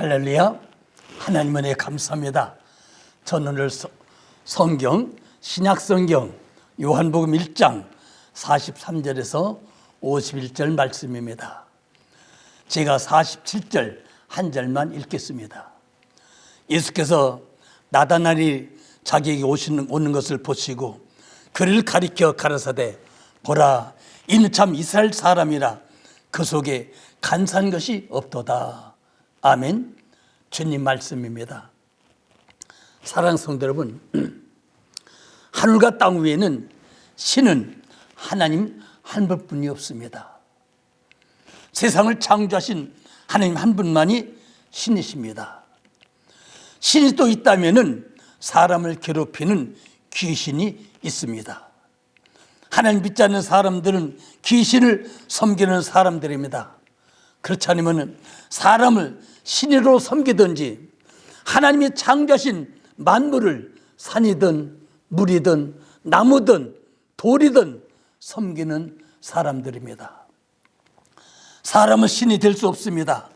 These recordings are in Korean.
할렐루야. 하나님 은혜 감사합니다. 저는 오늘 성경 신약성경 요한복음 1장 43절에서 51절 말씀입니다. 제가 47절 한 절만 읽겠습니다. 예수께서 나다나엘이 자기에게 오는 것을 보시고 그를 가리켜 가라사대 보라, 이는 참 이스라엘 사람이라 그 속에 간사한 것이 없도다. 아멘. 주님 말씀입니다. 사랑하는 성도 여러분, 하늘과 땅 위에는 신은 하나님 한 분뿐이 없습니다. 세상을 창조하신 하나님 한 분만이 신이십니다. 신이 또 있다면은 사람을 괴롭히는 귀신이 있습니다. 하나님 믿지 않는 사람들은 귀신을 섬기는 사람들입니다. 그렇지 않으면 사람을 신으로 섬기든지 하나님이 창조하신 만물을 산이든 물이든 나무든 돌이든 섬기는 사람들입니다. 사람은 신이 될 수 없습니다.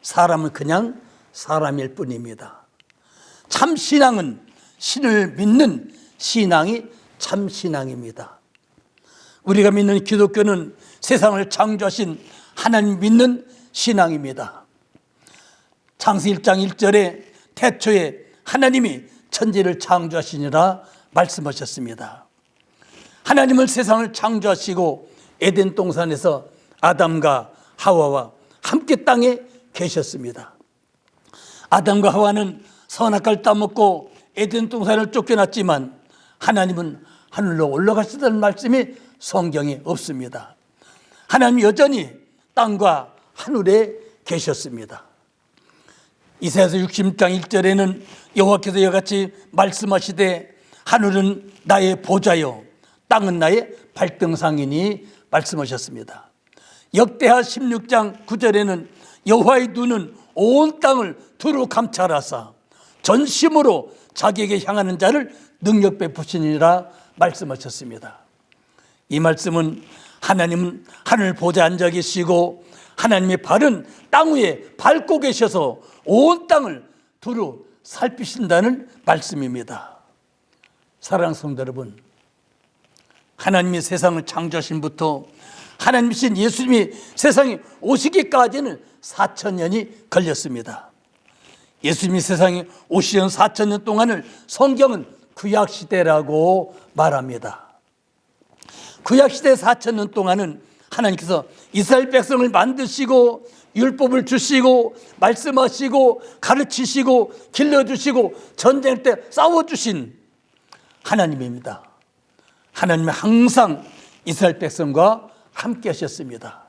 사람은 그냥 사람일 뿐입니다. 참 신앙은 신을 믿는 신앙이 참 신앙입니다. 우리가 믿는 기독교는 세상을 창조하신 하나님 믿는 신앙입니다. 창세 1장 1절에 태초에 하나님이 천지를 창조하시니라 말씀하셨습니다. 하나님은 세상을 창조하시고 에덴 동산에서 아담과 하와와 함께 땅에 계셨습니다. 아담과 하와는 선악과를 따먹고 에덴 동산을 쫓겨났지만 하나님은 하늘로 올라가시다는 말씀이 성경에 없습니다. 하나님 여전히 땅과 하늘에 계셨습니다. 이사야서 60장 1절에는 여호와께서 이같이 말씀하시되 하늘은 나의 보좌요 땅은 나의 발등상이니 말씀하셨습니다. 역대하 16장 9절에는 여호와의 눈은 온 땅을 두루 감찰하사 전심으로 자기에게 향하는 자를 능력 베푸시니라 말씀하셨습니다. 이 말씀은 하나님은 하늘 보좌에 앉아 계시고 하나님의 발은 땅 위에 밟고 계셔서 온 땅을 두루 살피신다는 말씀입니다. 사랑하는 성도 여러분, 하나님이 세상을 창조하신부터 하나님이신 예수님이 세상에 오시기까지는 4,000년이 걸렸습니다. 예수님이 세상에 오시는 4,000년 동안을 성경은 구약시대라고 말합니다. 구약시대 4,000년 동안은 하나님께서 이스라엘 백성을 만드시고 율법을 주시고 말씀하시고 가르치시고 길러주시고 전쟁 때 싸워주신 하나님입니다. 하나님은 항상 이스라엘 백성과 함께 하셨습니다.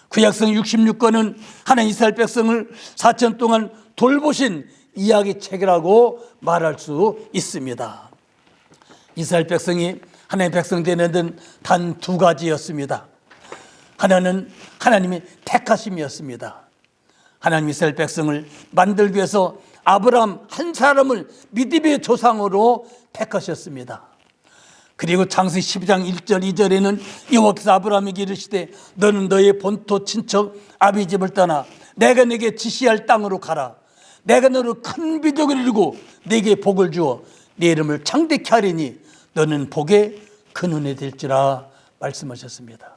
구약성 66권은 하나님 이스라엘 백성을 4천 동안 돌보신 이야기책이라고 말할 수 있습니다. 이스라엘 백성이 하나님의 백성 되는 데는 단 두 가지였습니다. 하나는 하나님이 택하심이었습니다. 하나님 이스라엘 백성을 만들기 위해서 아브라함 한 사람을 믿음의 조상으로 택하셨습니다. 그리고 창세 12장 1절 2절에는 여호와께서 아브라함에게 이르시되 너는 너의 본토 친척 아비 집을 떠나 내가 네게 지시할 땅으로 가라. 내가 너를 큰 민족을 이루고 네게 복을 주어 네 이름을 창대케 하리니 너는 복의 근원이 될지라 말씀하셨습니다.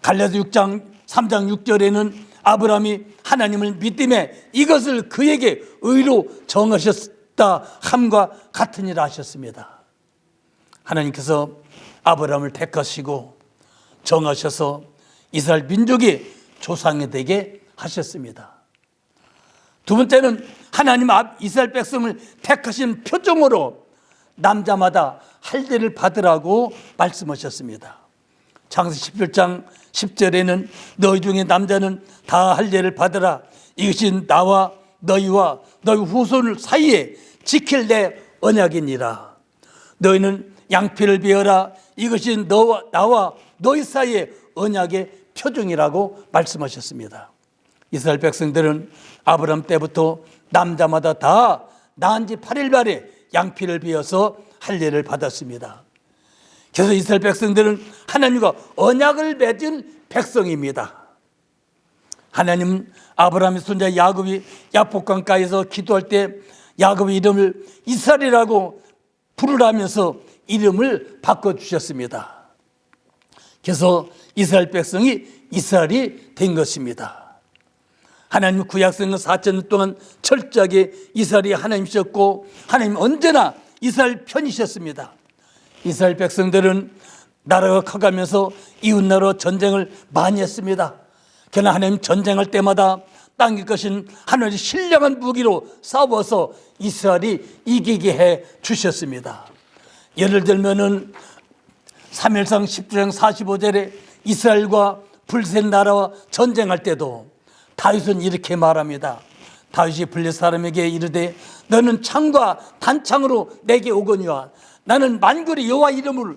갈라디아 3장 6절에는 아브라함이 하나님을 믿음에 이것을 그에게 의로 정하셨다 함과 같으니라 하셨습니다. 하나님께서 아브라함을 택하시고 정하셔서 이스라엘 민족의 조상이 되게 하셨습니다. 두 번째는 하나님 이스라엘 백성을 택하신 표정으로 남자마다 할례를 받으라고 말씀하셨습니다. 창세 17장 10절에는 너희 중에 남자는 다 할례를 받으라. 이것이 나와 너희와 너희 후손을 사이에 지킬 내 언약이니라. 너희는 양피를 베어라. 이것이 나와 너희 사이의 언약의 표징이라고 말씀하셨습니다. 이스라엘 백성들은 아브라함 때부터 남자마다 다 낳은 지 8일 만에 양피를 베어서 할례를 받았습니다. 그래서 이스라엘 백성들은 하나님과 언약을 맺은 백성입니다. 하나님 아브라함의 손자 야곱이 야복강가에서 기도할 때 야곱의 이름을 이스라엘이라고 부르라면서 이름을 바꿔주셨습니다. 그래서 이스라엘 백성이 이스라엘이 된 것입니다. 하나님 구약성경 4,000년 동안 철저하게 이스라엘이 하나님이셨고 하나님 언제나 이스라엘 편이셨습니다. 이스라엘 백성들은 나라가 커가면서 이웃나라와 전쟁을 많이 했습니다. 그러나 하나님 전쟁할 때마다 당길 것인 하나님의 신령한 무기로 싸워서 이스라엘이 이기게 해 주셨습니다. 예를 들면은 사무엘상 10장 45절에 이스라엘과 블레셋 나라와 전쟁할 때도 다윗은 이렇게 말합니다. 다윗이 블레셋 사람에게 이르되 너는 창과 단창으로 내게 오거니와 나는 만군의 여호와 이름을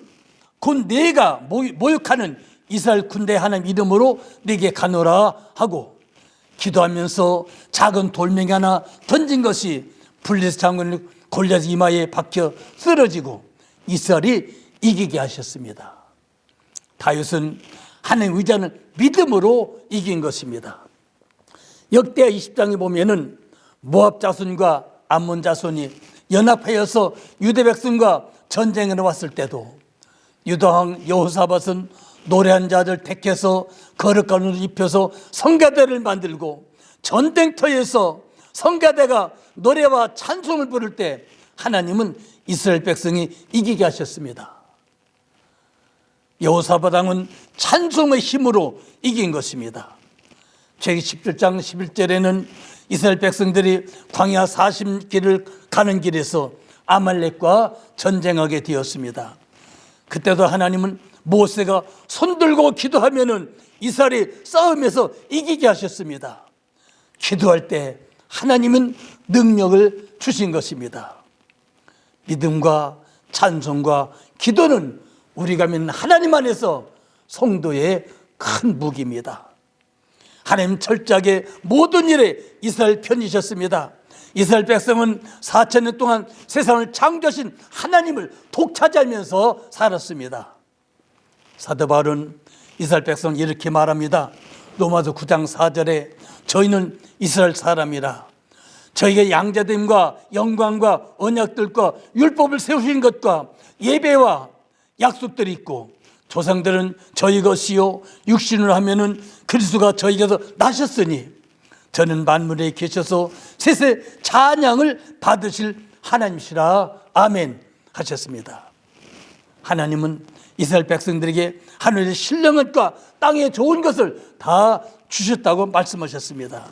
곧 내가 모욕하는 이스라엘 군대 하나님 이름으로 내게 가노라 하고 기도하면서 작은 돌멩이 하나 던진 것이 블레셋 장군 골리앗 이마에 박혀 쓰러지고 이스라엘이 이기게 하셨습니다. 다윗은 하나님 의지하는 믿음으로 이긴 것입니다. 역대하 20장에 보면은 모압 자손과 암몬 자손이 연합하여서 유대 백성과 전쟁에 왔을 때도 유다왕 여호사밧은 노래한 자들 택해서 거룩가운을 입혀서 성가대를 만들고 전쟁터에서 성가대가 노래와 찬송을 부를 때 하나님은 이스라엘 백성이 이기게 하셨습니다. 여호사밧 왕은 찬송의 힘으로 이긴 것입니다. 제기 17장 11절에는 이스라엘 백성들이 광야 40길을 가는 길에서 아말렉과 전쟁하게 되었습니다. 그때도 하나님은 모세가 손들고 기도하면은 이스라엘이 싸움에서 이기게 하셨습니다. 기도할 때 하나님은 능력을 주신 것입니다. 믿음과 찬송과 기도는 우리가 믿는 하나님 안에서 성도의 큰 무기입니다. 하나님 철저하게 모든 일에 이스라엘 편이셨습니다. 이스라엘 백성은 4,000년 동안 세상을 창조하신 하나님을 독차지하면서 살았습니다. 사도 바울은 이스라엘 백성 이렇게 말합니다. 로마서 9장 4절에 저희는 이스라엘 사람이라 저희가 양자됨과 영광과 언약들과 율법을 세우신 것과 예배와 약속들이 있고 조상들은 저희 것이요 육신을 하면은 그리스도가 저희에게서 나셨으니 저는 만물에 계셔서 셋의 찬양을 받으실 하나님이시라 아멘 하셨습니다. 하나님은 이스라엘 백성들에게 하늘의 신령한 것과 땅의 좋은 것을 다 주셨다고 말씀하셨습니다.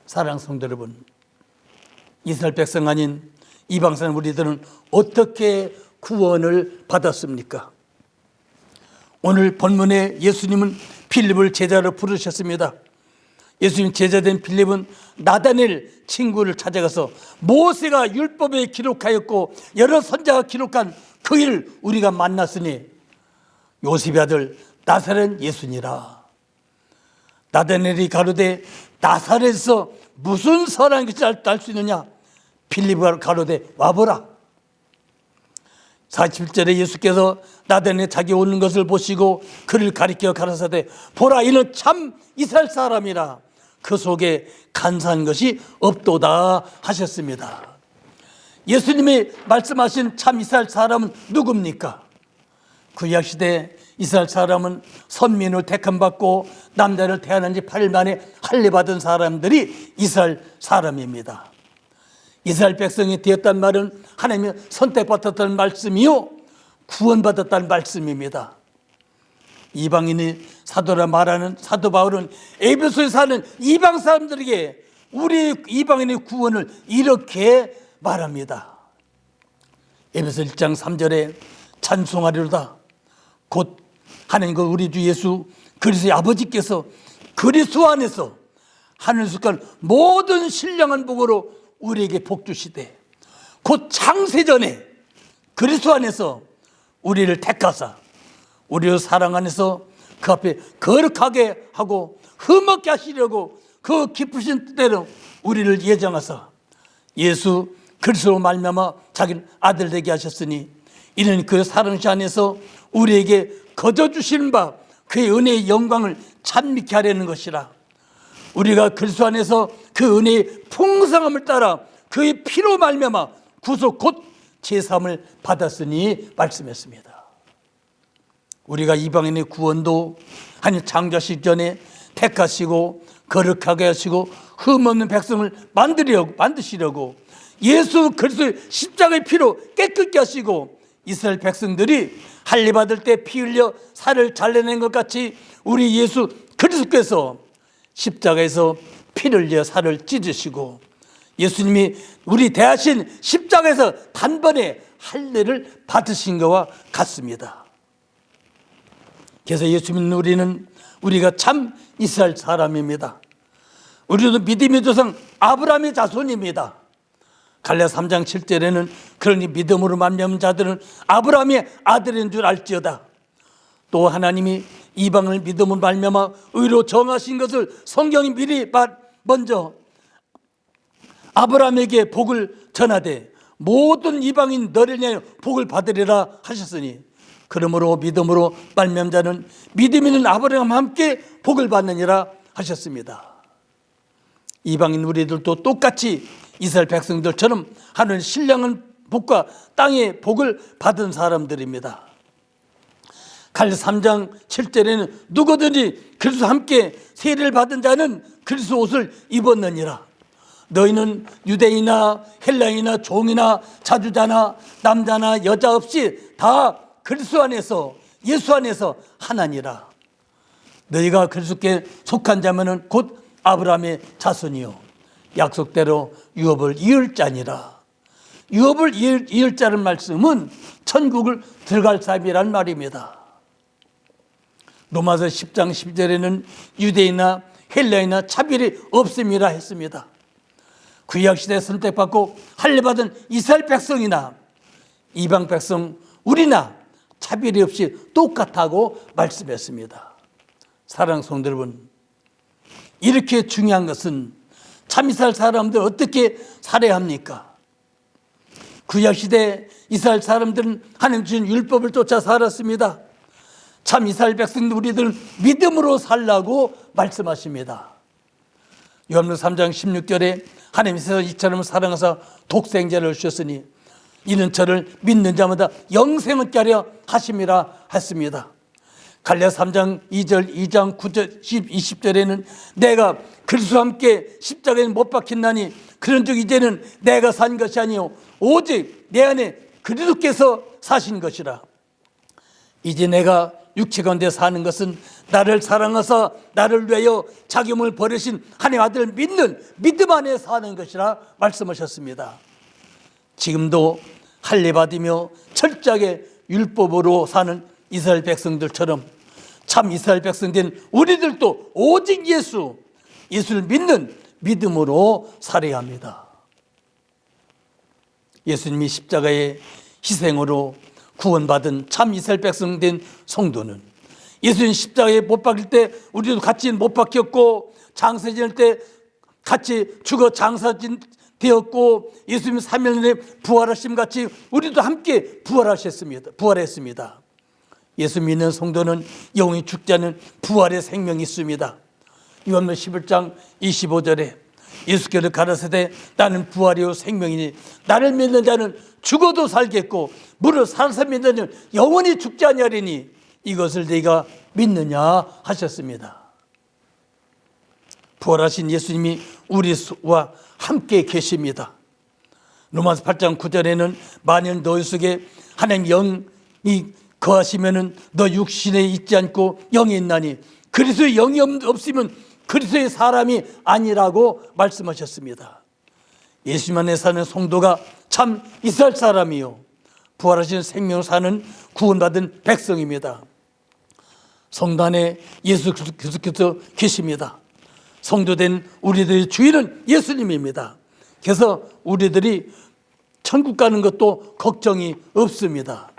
사랑하는 성도 여러분, 이스라엘 백성 아닌 이방 사람 우리들은 어떻게 구원을 받았습니까? 오늘 본문에 예수님은 빌립을 제자로 부르셨습니다. 예수님 제자된 빌립은 나다넬 친구를 찾아가서 모세가 율법에 기록하였고 여러 선자가 기록한 그 일을 우리가 만났으니 요셉의 아들 나사렛 예수니라. 나다넬이 가로되 나사렛에서 무슨 선한 것이 알 수 있느냐? 빌립이 가로되 와보라. 47절에 예수께서 나다넬이 자기 오는 것을 보시고 그를 가리켜 가라사대 보라 이는 참 이스라엘 사람이라 그 속에 간사한 것이 없도다 하셨습니다. 예수님이 말씀하신 참 이스라엘 사람은 누굽니까? 구약시대 이스라엘 사람은 선민을 택함받고 남자를 태어난 지 8일 만에 할례받은 사람들이 이스라엘 사람입니다. 이스라엘 백성이 되었단 말은 하나님이 선택받았다는 말씀이요 구원받았다는 말씀입니다. 이방인이 사도라 말하는 사도 바울은 에베소에 사는 이방 사람들에게 우리 이방인의 구원을 이렇게 말합니다. 에베소 1장 3절에 찬송하리로다 곧 하나님과 우리 주 예수 그리스도의 아버지께서 그리스도 안에서 하늘 속한 모든 신령한 복으로 우리에게 복 주시되 곧 창세전에 그리스도 안에서 우리를 택하사 우리의 사랑 안에서 그 앞에 거룩하게 하고 흠없게 하시려고 그 기쁘신 뜻대로 우리를 예정하사 예수 그리스도로 말미암아 자기 아들 되게 하셨으니 이는 그 사랑시 안에서 우리에게 거저 주시는 바 그의 은혜의 영광을 찬미케 하려는 것이라. 우리가 그리스도 안에서 그 은혜의 풍성함을 따라 그의 피로 말미암아 구속 곧 제사함을 받았으니 말씀했습니다. 우리가 이방인의 구원도 한 창조하시기 전에 택하시고 거룩하게 하시고 흠없는 백성을 만드시려고 예수 그리스도의 십자가의 피로 깨끗게 하시고 이스라엘 백성들이 할례 받을 때 피 흘려 살을 잘라낸 것 같이 우리 예수 그리스도께서 십자가에서 피를 흘려 살을 찢으시고 예수님이 우리 대하신 십자가에서 단번에 할례를 받으신 것과 같습니다. 그래서 예수 믿는 우리가 참 이스라엘 사람입니다. 우리도 믿음의 조상 아브라함의 자손입니다. 갈라디아 3장 7절에는 그러니 믿음으로 말미암은 자들은 아브라함의 아들인 줄 알지어다. 또 하나님이 이방을 믿음으로 말미암아 의로 정하신 것을 성경이 미리 먼저 아브라함에게 복을 전하되 모든 이방인 너를 위하여 복을 받으리라 하셨으니 그러므로 믿음으로 말미암은 자는 믿음 있는 아브라함과 함께 복을 받느니라 하셨습니다. 이방인 우리들도 똑같이 이스라엘 백성들처럼 하늘 신령한 복과 땅의 복을 받은 사람들입니다. 갈라디아 3장 7절에는 누구든지 그리스도와 함께 세례를 받은 자는 그리스도 옷을 입었느니라. 너희는 유대인이나 헬라인이나 종이나 자주자나 남자나 여자 없이 다 그리스도 안에서 예수 안에서 하나니라. 너희가 그리스도께 속한 자면은 곧 아브라함의 자손이요 약속대로 유업을 이을 자니라. 유업을 이을 자는 말씀은 천국을 들어갈 사람이란 말입니다. 로마서 10장 10절에는 유대인이나 헬라인이나 차별이 없음이라 했습니다. 구약시대에 선택받고 할례받은 이스라엘 백성이나 이방 백성 우리나 차별이 없이 똑같다고 말씀했습니다. 사랑하는 성도 여러분, 이렇게 중요한 것은 참 이스라엘 사람들 어떻게 살아야 합니까? 구약시대 이스라엘 사람들은 하나님 주신 율법을 쫓아 살았습니다. 참 이스라엘 백성들 우리들은 믿음으로 살라고 말씀하십니다. 요한복음 3장 16절에 하나님께서 이처럼 사랑하사 독생자를 주셨으니 이는 저를 믿는 자마다 영생을 얻게 하려 하심이라 했습니다. 갈라디아 3장 2절 2장 9절 20절에는 내가 그리스도와 함께 십자가에 못 박혔나니 그런즉 이제는 내가 산 것이 아니요 오직 내 안에 그리스도께서 사신 것이라. 이제 내가 육체 가운데 사는 것은 나를 사랑하사 나를 위하여 자기 몸을 버리신 하나님의 아들을 믿는 믿음 안에 사는 것이라 말씀하셨습니다. 지금도 할례 받으며 철저하게 율법으로 사는 이스라엘 백성들처럼 참 이스라엘 백성된 우리들도 오직 예수를 믿는 믿음으로 살아야 합니다. 예수님이 십자가의 희생으로 구원받은 참 이스라엘 백성된 성도는 예수님 십자가에 못 박힐 때 우리도 같이 못 박혔고 장사 지낼 때 같이 죽어 장사 되었고 예수님 3일 만에 부활하심 같이 우리도 함께 부활했습니다. 예수 믿는 성도는 영원히 죽지 않은 부활의 생명이 있습니다. 요한복음 11장 25절에 예수께서 가라사대 나는 부활이요 생명이니 나를 믿는 자는 죽어도 살겠고 무릇 살아서 믿는 자는 영원히 죽지 아니하리니 이것을 네가 믿느냐 하셨습니다. 부활하신 예수님이 우리와 함께 계십니다. 로마서 8장 9절에는 만일 너희 속에 하나님 영이 거하시면은 너 육신에 있지 않고 영이 있나니 그리스도의 영이 없으면 그리스도의 사람이 아니라고 말씀하셨습니다. 예수님 안에 사는 성도가 참 이스라엘 사람이요 부활하신 생명을 사는 구원받은 백성입니다. 성도 안에 예수 그리스도께서 계십니다. 성도된 우리들의 주인은 예수님입니다. 그래서 우리들이 천국 가는 것도 걱정이 없습니다.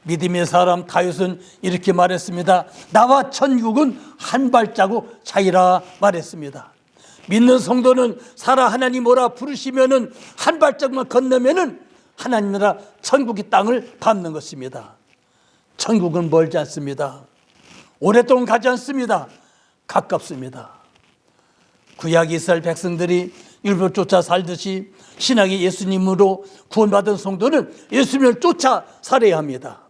믿음의 사람 다윗은 이렇게 말했습니다. 나와 천국은 한 발자국 차이라 말했습니다. 믿는 성도는 살아 하나님 오라 부르시면은 한 발자국만 건너면은 하나님 나라 천국의 땅을 밟는 것입니다. 천국은 멀지 않습니다. 오랫동안 가지 않습니다. 가깝습니다. 구약 이스라엘 백성들이 율법을 쫓아 살듯이 신약의 예수님으로 구원받은 성도는 예수님을 쫓아 살아야 합니다.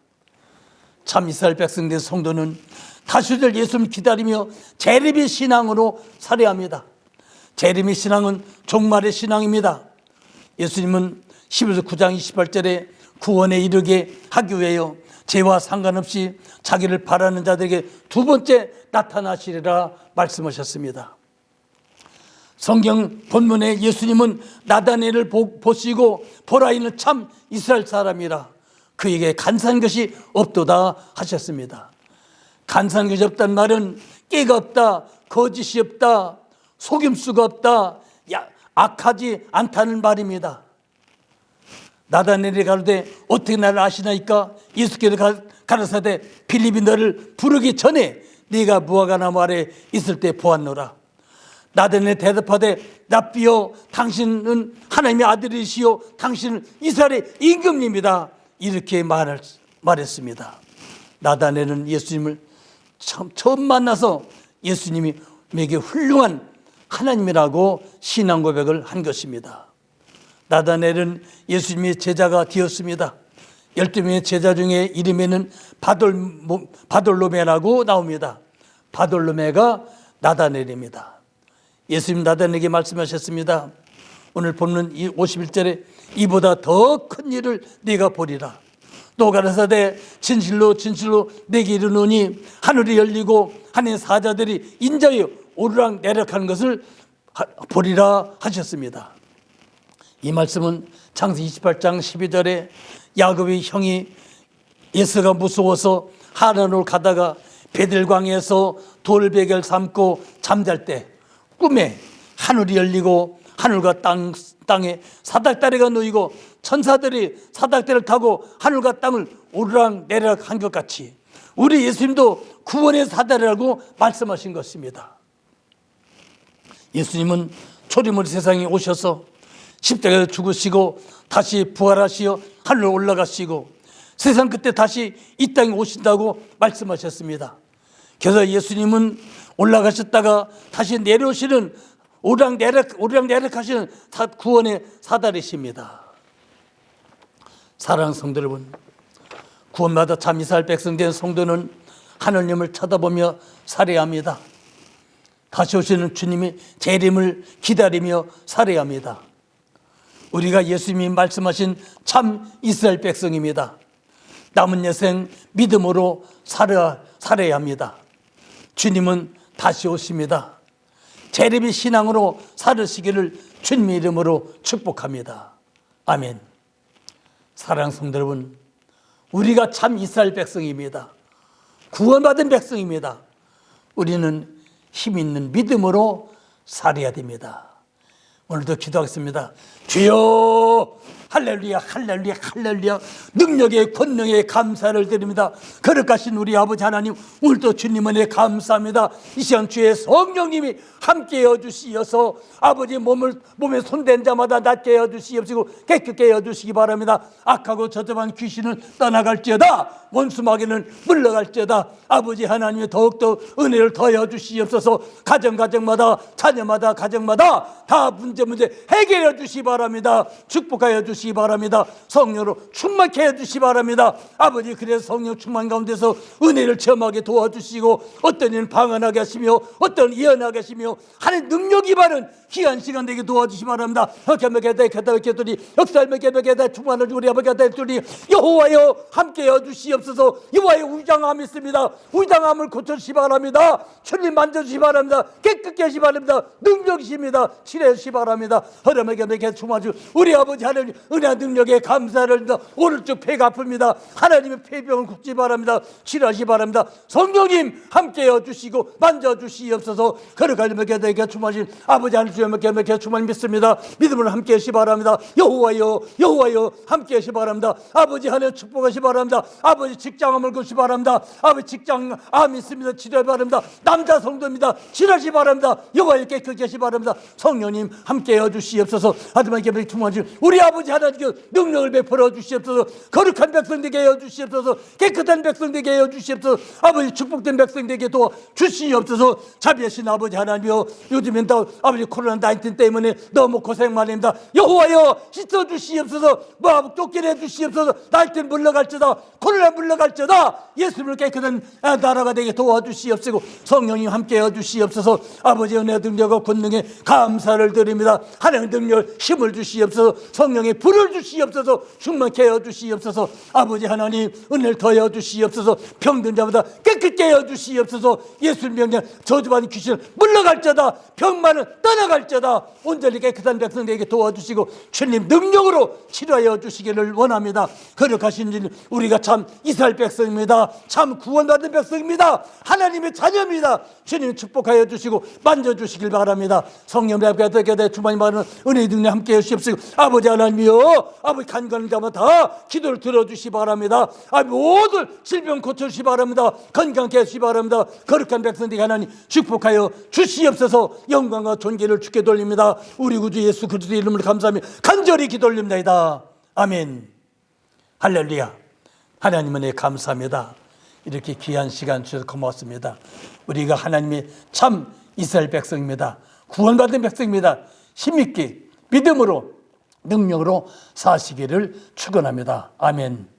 참 이스라엘 백성된 성도는 다시 오실 예수님을 기다리며 재림의 신앙으로 살아야 합니다. 재림의 신앙은 종말의 신앙입니다. 예수님은 히브리서 9장 28절에 구원에 이르게 하기 위하여 죄와 상관없이 자기를 바라는 자들에게 두 번째 나타나시리라 말씀하셨습니다. 성경 본문에 예수님은 나다나엘을 보시고 보라 이는 참 이스라엘 사람이라 그에게 간사한 것이 없도다 하셨습니다. 간사한 것이 없다는 말은 깨가 없다, 거짓이 없다, 속임수가 없다, 악하지 않다는 말입니다. 나다나엘이 가로되 어떻게 나를 아시나이까? 예수께서 가라사대 빌립이 너를 부르기 전에 네가 무화과나무 아래 있을 때 보았노라. 나다나엘이 대답하되 랍비여 당신은 하나님의 아들이시요 당신은 이스라엘의 임금님이다. 이렇게 말했습니다. 나다나엘은 예수님을 처음 만나서 예수님이 내게 훌륭한 하나님이라고 신앙 고백을 한 것입니다. 나다나엘은 예수님의 제자가 되었습니다. 12명의 제자 중에 이름에는 바돌로메라고 나옵니다. 바돌로메가 나다나엘입니다. 예수님 나다나엘에게 말씀하셨습니다. 오늘 본문 51절에 이보다 더 큰 일을 네가 보리라. 또 가라사대 진실로 진실로 내게 이르노니 하늘이 열리고 하늘의 사자들이 인자여 오르락 내락하는 것을 보리라 하셨습니다. 이 말씀은 창세기 28장 12절에 야곱의 형이 에서가 무서워서 하란으로 가다가 베들광에서 돌베개를 삼고 잠잘 때 꿈에 하늘이 열리고 하늘과 땅에 사닥다리가 놓이고 천사들이 사닥다리를 타고 하늘과 땅을 오르락 내리락 한 것 같이 우리 예수님도 구원의 사다리라고 말씀하신 것입니다. 예수님은 초림으로 세상에 오셔서 십자가에서 죽으시고 다시 부활하시어 하늘로 올라가시고 세상 끝에 다시 이 땅에 오신다고 말씀하셨습니다. 그래서 예수님은 올라가셨다가 다시 내려오시는 오르락내락 하시는 구원의 사다리십니다. 사랑하는 성도 여러분, 구원받아 참 이스라엘 백성 된 성도는 하나님을 쳐다보며 살아야 합니다. 다시 오시는 주님의 재림을 기다리며 살아야 합니다. 우리가 예수님이 말씀하신 참 이스라엘 백성입니다. 남은 여생 믿음으로 살아야 합니다. 주님은 다시 오십니다. 재림의 신앙으로 살으시기를 주님의 이름으로 축복합니다. 아멘. 사랑하는 성도 여러분, 우리가 참 이스라엘 백성입니다. 구원받은 백성입니다. 우리는 힘 있는 믿음으로 살아야 됩니다. 오늘도 기도하겠습니다. 주여 할렐루야 할렐루야 할렐루야 능력의 권능에 감사를 드립니다. 거룩하신 우리 아버지 하나님, 오늘도 주님 은혜 감사합니다. 이 시간 주의 성령님이 함께해 주시어서 아버지 몸에 손댄 자마다 낫게 해 주시옵시고 깨끗게 해 주시기 바랍니다. 악하고 저접한 귀신은 떠나갈지어다, 원수마귀는 물러갈지어다. 아버지 하나님이 더욱더 은혜를 더해 주시옵소서. 가정마다 자녀마다 가정마다 다 문제 해결해 주시기 바랍니다. 축복하여 주시기 바랍니다. 성령으로 충만케 해 주시기 바랍니다. 아버지, 그래서 성령 충만 가운데서 은혜를 체험하게 도와주시고 어떤 일은 방언하게 하시며 어떤 일은 예언하게 하시며 하나님 능력이 바른 귀한 시간 되게 도와주시기 바랍니다. 역사할매개다 충만을 우리 아버지가 될주니 여호와여 함께해 주시옵소서. 여호와의 우장함이 있습니다. 우장함을 고쳐주시기 바랍니다. 주님 만져주시기 바랍니다. 깨끗게 하시기 바랍니다. 능력이십니다. 칠해 주시기 바랍니다. 허름하게 충만주 우리 아버지 하나님 은혜 능력에 감사를 드립니다. 오른쪽 폐가 아픕니다. 하나님의 폐병을 굽지 바랍니다. 칠하시기 바랍니다. 성령님 함께해 주시고 만져주시옵소서. 거룩하게 충만하신 아버지 하나님 주님께 충만 믿습니다. 믿음으로 함께해 주시기 바랍니다. 여호와여 함께해 주시기 바랍니다. 아버지 하나님 축복하시기 바랍니다. 아버지 직장암을 주시기 바랍니다. 아버지 직장암 있습니다. 치료하시 바랍니다. 남자 성도입니다. 치료하시기 바랍니다. 여호와여 깨끗게 하시기 바랍니다. 성령님 함께 함께하여 주시옵소서. 하나님께 충만하신 우리 아버지 하나님께 능력을 베풀어 주시옵소서. 거룩한 백성 되게 하여 주시옵소서. 깨끗한 백성 되게 하여 주시옵소서. 아버지 축복된 백성 되게 도와 주시옵소서. 자비하신 아버지 하나님이여, 요즘엔 또 아버지 코로나19 때문에 너무 고생 많습니다. 여호와여 씻어 주시옵소서. 모압 쫓겨내 주시옵소서. 날땐 물러갈지다. 코로나 물러갈지다. 예수를 깨끗한 나라가 되게 도와주시옵소서. 성령님 함께해 주시옵소서. 아버지 은혜 능력과 권능에 감사를 드립니다. 하나님 능력 힘을 주시옵소서. 성령의 불을 주시옵소서. 충만케 하여 주시옵소서. 아버지 하나님 은혜를 더하여 주시옵소서. 병든 자보다 깨끗게 하여 주시옵소서. 예수를 명령 저주받은 귀신을 물러갈지다. 병만은 떠나갈지다. 온전히 깨끗한 백성들에게 도와주시고 주님 능력으로 치료하여 주시기를 원합니다. 거룩하신 일, 우리가 참 이스라엘 백성입니다. 참 구원받은 백성입니다. 하나님의 자녀입니다. 주님 축복하여 주시고 만져주시길 바랍니다. 성령의 앞에 주만이 받는 은혜의 능력 함께 해주시옵소서. 아버지 하나님이여, 아버지 간간한 자마다 기도를 들어주시 바랍니다. 모든 질병 고쳐주시 바랍니다. 건강케 해주시 바랍니다. 거룩한 백성들에게 하나님 축복하여 주시옵소서. 영광과 존귀를 주께 돌립니다. 우리 구주 예수 그리스도의 이름을 감사하며 간절히 기도 올립니다. 아멘. 할렐루야. 하나님 은혜 감사합니다. 이렇게 귀한 시간 주셔서 고맙습니다. 우리가 하나님의 참 이스라엘 백성입니다. 구원받은 백성입니다. 힘있게 믿음으로 능력으로 사시기를 축원합니다. 아멘.